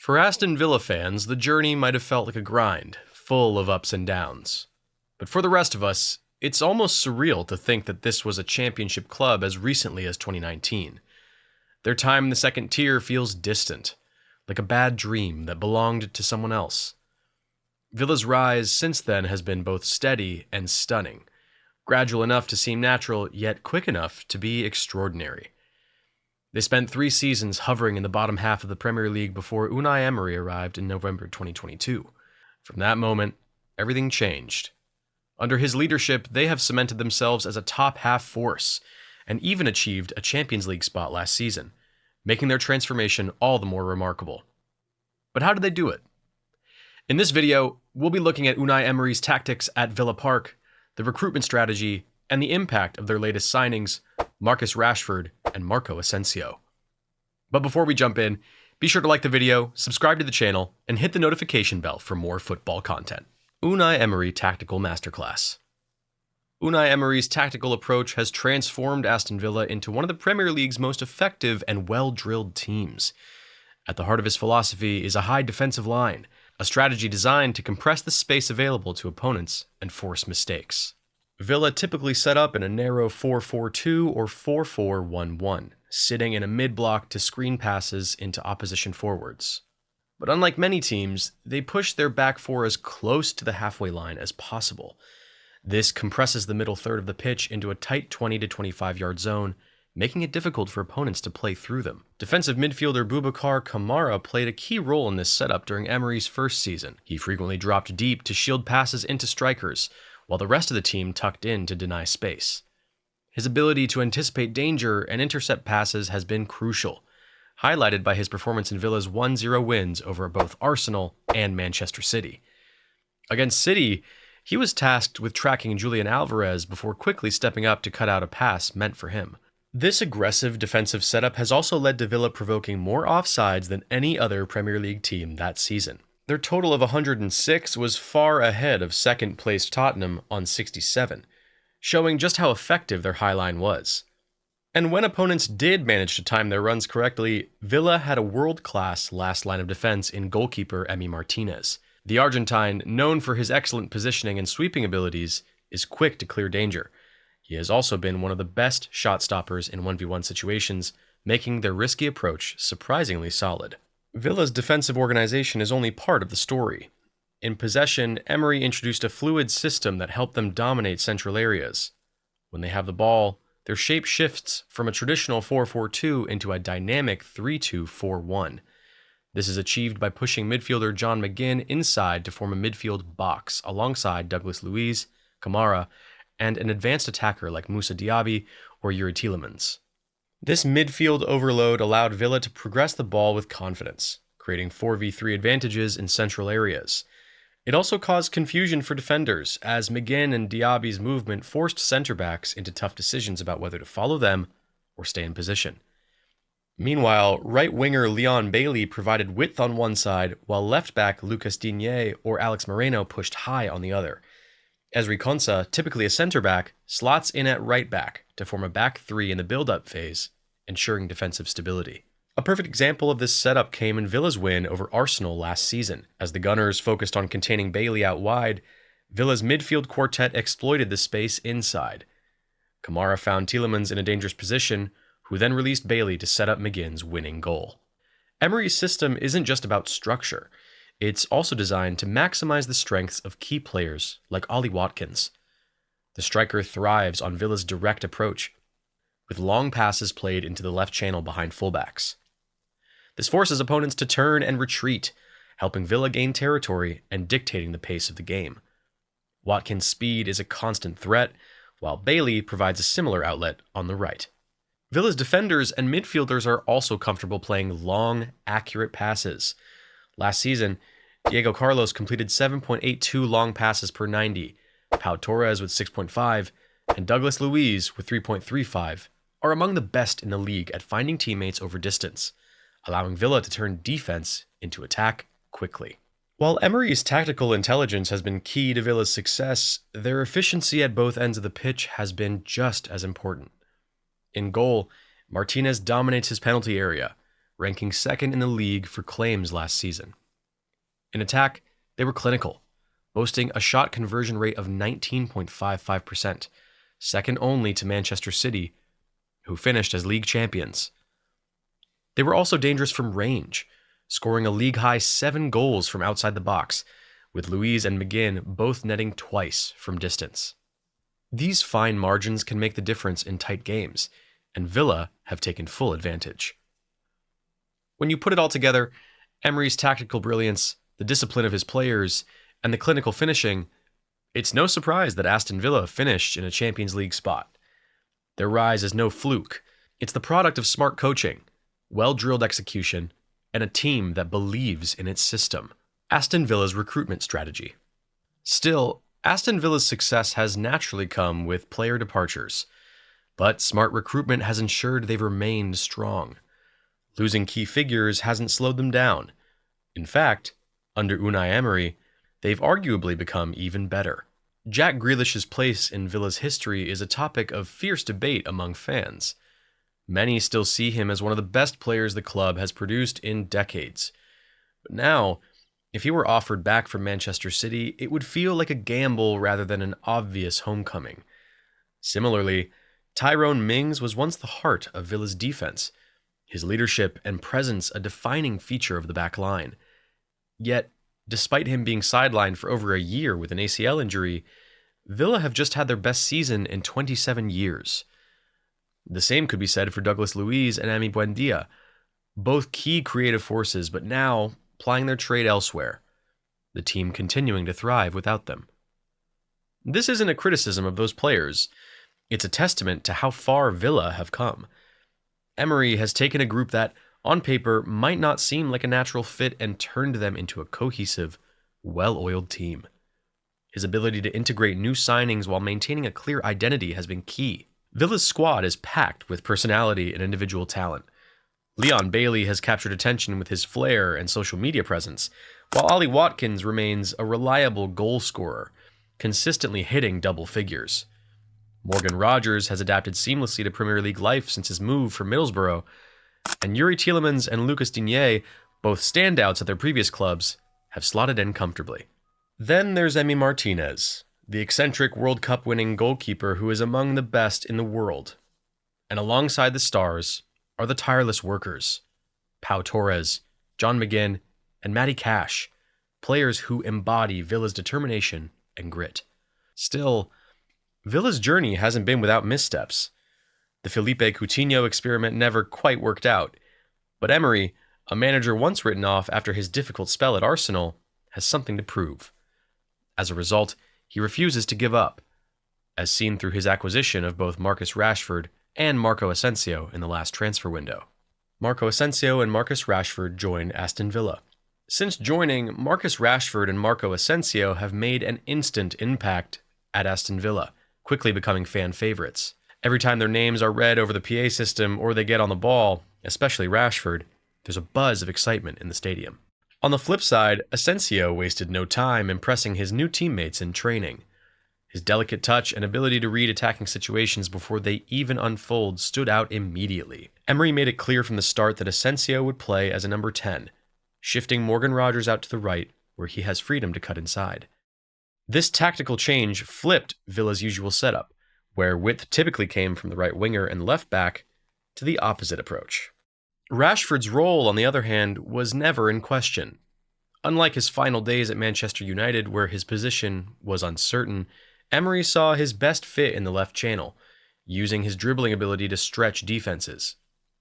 For Aston Villa fans, the journey might have felt like a grind, full of ups and downs. But for the rest of us, it's almost surreal to think that this was a championship club as recently as 2019. Their time in the second tier feels distant, like a bad dream that belonged to someone else. Villa's rise since then has been both steady and stunning, gradual enough to seem natural, yet quick enough to be extraordinary. They spent 3 seasons hovering in the bottom half of the Premier League before Unai Emery arrived in November 2022. From that moment, everything changed. Under his leadership, they have cemented themselves as a top-half force, and even achieved a Champions League spot last season, making their transformation all the more remarkable. But how did they do it? In this video, we'll be looking at Unai Emery's tactics at Villa Park, the recruitment strategy, and the impact of their latest signings, Marcus Rashford and Marco Asensio. But before we jump in, be sure to like the video, subscribe to the channel, and hit the notification bell for more football content. Unai Emery Tactical Masterclass. Unai Emery's tactical approach has transformed Aston Villa into one of the Premier League's most effective and well-drilled teams. At the heart of his philosophy is a high defensive line, a strategy designed to compress the space available to opponents and force mistakes. Villa typically set up in a narrow 4-4-2 or 4-4-1-1, sitting in a mid-block to screen passes into opposition forwards. But unlike many teams, they push their back four as close to the halfway line as possible. This compresses the middle third of the pitch into a tight 20 to 25 yard zone, making it difficult for opponents to play through them. Defensive midfielder Boubacar Kamara played a key role in this setup during Emery's first season. He frequently dropped deep to shield passes into strikers, while the rest of the team tucked in to deny space. His ability to anticipate danger and intercept passes has been crucial, highlighted by his performance in Villa's 1-0 wins over both Arsenal and Manchester City. Against City, he was tasked with tracking Julian Alvarez before quickly stepping up to cut out a pass meant for him. This aggressive defensive setup has also led to Villa provoking more offsides than any other Premier League team that season. Their total of 106 was far ahead of second-placed Tottenham on 67, showing just how effective their high line was. And when opponents did manage to time their runs correctly, Villa had a world-class last line of defense in goalkeeper Emi Martinez. The Argentine, known for his excellent positioning and sweeping abilities, is quick to clear danger. He has also been one of the best shot stoppers in 1v1 situations, making their risky approach surprisingly solid. Villa's defensive organization is only part of the story. In possession, Emery introduced a fluid system that helped them dominate central areas. When they have the ball, their shape shifts from a traditional 4-4-2 into a dynamic 3-2-4-1. This is achieved by pushing midfielder John McGinn inside to form a midfield box alongside Douglas Luiz, Kamara, and an advanced attacker like Moussa Diaby or Yuri Tielemans. This midfield overload allowed Villa to progress the ball with confidence, creating 4v3 advantages in central areas. It also caused confusion for defenders, as McGinn and Diaby's movement forced centre-backs into tough decisions about whether to follow them or stay in position. Meanwhile, right-winger Leon Bailey provided width on one side, while left-back Lucas Digne or Alex Moreno pushed high on the other. Ezri Konsa, typically a centre-back, slots in at right-back to form a back three in the build-up phase, ensuring defensive stability. A perfect example of this setup came in Villa's win over Arsenal last season. As the Gunners focused on containing Bailey out wide, Villa's midfield quartet exploited the space inside. Kamara found Tielemans in a dangerous position, who then released Bailey to set up McGinn's winning goal. Emery's system isn't just about structure. It's also designed to maximize the strengths of key players like Ollie Watkins. The striker thrives on Villa's direct approach, with long passes played into the left channel behind fullbacks. This forces opponents to turn and retreat, helping Villa gain territory and dictating the pace of the game. Watkins' speed is a constant threat, while Bailey provides a similar outlet on the right. Villa's defenders and midfielders are also comfortable playing long, accurate passes. Last season, Diego Carlos completed 7.82 long passes per 90, Pau Torres with 6.5, and Douglas Luiz with 3.35 are among the best in the league at finding teammates over distance, allowing Villa to turn defense into attack quickly. While Emery's tactical intelligence has been key to Villa's success, their efficiency at both ends of the pitch has been just as important. In goal, Martinez dominates his penalty area, ranking second in the league for claims last season. In attack, they were clinical, boasting a shot conversion rate of 19.55%, second only to Manchester City, who finished as league champions. They were also dangerous from range, scoring a league-high 7 goals from outside the box, with Luiz and McGinn both netting twice from distance. These fine margins can make the difference in tight games, and Villa have taken full advantage. When you put it all together, Emery's tactical brilliance, the discipline of his players, and the clinical finishing, it's no surprise that Aston Villa finished in a Champions League spot. Their rise is no fluke. It's the product of smart coaching, well-drilled execution, and a team that believes in its system. Aston Villa's recruitment strategy. Still, Aston Villa's success has naturally come with player departures, but smart recruitment has ensured they've remained strong. Losing key figures hasn't slowed them down. In fact, under Unai Emery, they've arguably become even better. Jack Grealish's place in Villa's history is a topic of fierce debate among fans. Many still see him as one of the best players the club has produced in decades. But now, if he were offered back from Manchester City, it would feel like a gamble rather than an obvious homecoming. Similarly, Tyrone Mings was once the heart of Villa's defense, his leadership and presence a defining feature of the back line. Yet, despite him being sidelined for over a year with an ACL injury, Villa have just had their best season in 27 years. The same could be said for Douglas Luiz and Emi Buendia, both key creative forces, but now plying their trade elsewhere, the team continuing to thrive without them. This isn't a criticism of those players. It's a testament to how far Villa have come. Emery has taken a group that, on paper, might not seem like a natural fit and turned them into a cohesive, well-oiled team. His ability to integrate new signings while maintaining a clear identity has been key. Villa's squad is packed with personality and individual talent. Leon Bailey has captured attention with his flair and social media presence, while Ollie Watkins remains a reliable goal scorer, consistently hitting double figures. Morgan Rogers has adapted seamlessly to Premier League life since his move from Middlesbrough, and Yuri Tielemans and Lucas Digne, both standouts at their previous clubs, have slotted in comfortably. Then there's Emi Martinez, the eccentric World Cup winning goalkeeper who is among the best in the world. And alongside the stars are the tireless workers, Pau Torres, John McGinn, and Matty Cash, players who embody Villa's determination and grit. Still, Villa's journey hasn't been without missteps. The Felipe Coutinho experiment never quite worked out, but Emery, a manager once written off after his difficult spell at Arsenal, has something to prove. As a result, he refuses to give up, as seen through his acquisition of both Marcus Rashford and Marco Asensio in the last transfer window. Marco Asensio and Marcus Rashford join Aston Villa. Since joining, Marcus Rashford and Marco Asensio have made an instant impact at Aston Villa, quickly becoming fan favorites. Every time their names are read over the PA system or they get on the ball, especially Rashford, there's a buzz of excitement in the stadium. On the flip side, Asensio wasted no time impressing his new teammates in training. His delicate touch and ability to read attacking situations before they even unfold stood out immediately. Emery made it clear from the start that Asensio would play as a number 10, shifting Morgan Rogers out to the right, where he has freedom to cut inside. This tactical change flipped Villa's usual setup, where width typically came from the right winger and left back, to the opposite approach. Rashford's role, on the other hand, was never in question. Unlike his final days at Manchester United, where his position was uncertain, Emery saw his best fit in the left channel, using his dribbling ability to stretch defenses.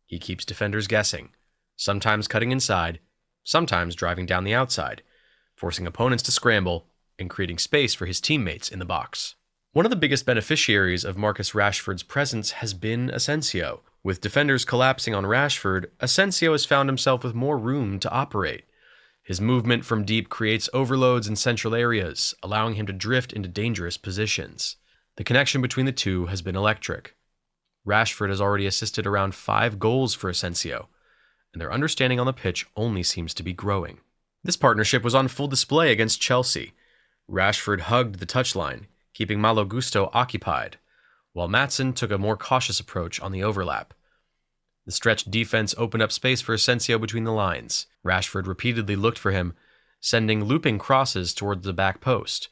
He keeps defenders guessing, sometimes cutting inside, sometimes driving down the outside, forcing opponents to scramble and creating space for his teammates in the box. One of the biggest beneficiaries of Marcus Rashford's presence has been Asensio. With defenders collapsing on Rashford, Asensio has found himself with more room to operate. His movement from deep creates overloads in central areas, allowing him to drift into dangerous positions. The connection between the two has been electric. Rashford has already assisted around 5 goals for Asensio, and their understanding on the pitch only seems to be growing. This partnership was on full display against Chelsea. Rashford hugged the touchline, keeping Malo Gusto occupied, while Maatsen took a more cautious approach on the overlap. The stretched defense opened up space for Asensio between the lines. Rashford repeatedly looked for him, sending looping crosses towards the back post,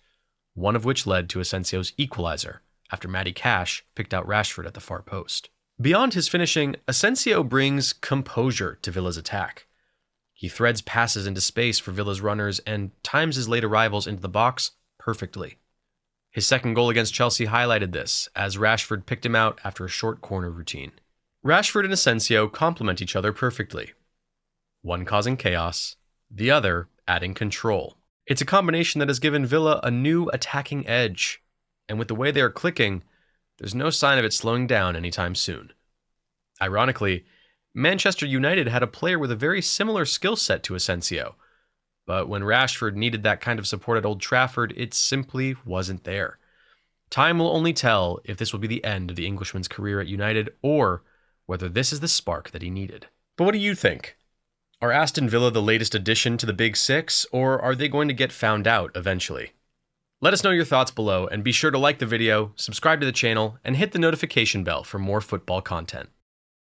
one of which led to Asensio's equalizer after Matty Cash picked out Rashford at the far post. Beyond his finishing, Asensio brings composure to Villa's attack. He threads passes into space for Villa's runners and times his late arrivals into the box perfectly. His second goal against Chelsea highlighted this, as Rashford picked him out after a short corner routine. Rashford and Asensio complement each other perfectly, one causing chaos, the other adding control. It's a combination that has given Villa a new attacking edge, and with the way they are clicking, there's no sign of it slowing down anytime soon. Ironically, Manchester United had a player with a very similar skill set to Asensio, but when Rashford needed that kind of support at Old Trafford, it simply wasn't there. Time will only tell if this will be the end of the Englishman's career at United or whether this is the spark that he needed. But what do you think? Are Aston Villa the latest addition to the Big Six, or are they going to get found out eventually? Let us know your thoughts below, and be sure to like the video, subscribe to the channel, and hit the notification bell for more football content.